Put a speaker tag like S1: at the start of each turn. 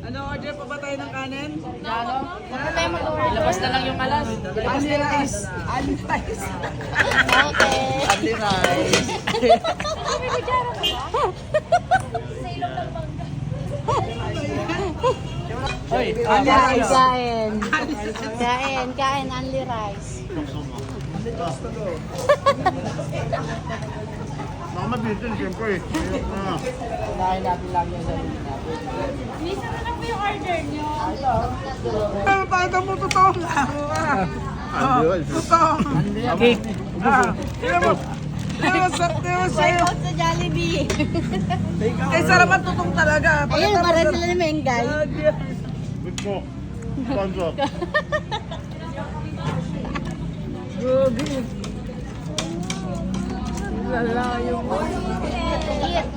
S1: Ano, order pa ba tayo ng kanin?
S2: Ano? Ano tayo mag-order? Labas na lang yung kalas.
S1: Only rice. Only rice.
S2: Okay.
S1: Only rice.
S2: May kutsara ka ba? Sa ilong ng mangga.
S1: Hoy,
S2: Kain. Kain. Only rice.
S3: Mamabitin, siyempre. Ayok na.
S1: Unahin natin lang yung sarili natin.
S2: Lisa na lang po yung order nyo.
S1: Pakita mo totoo lang. Totoo.
S3: Cake.
S1: Tignan mo. Tignan mo sa'yo.
S2: Sa Jollibee.
S1: Eh, sarap ang tutong talaga.
S2: Ayun, para sila ni Mengay.
S3: Wait mo. Sponsor.
S1: Grabe. Lalayo mo.
S2: Eat.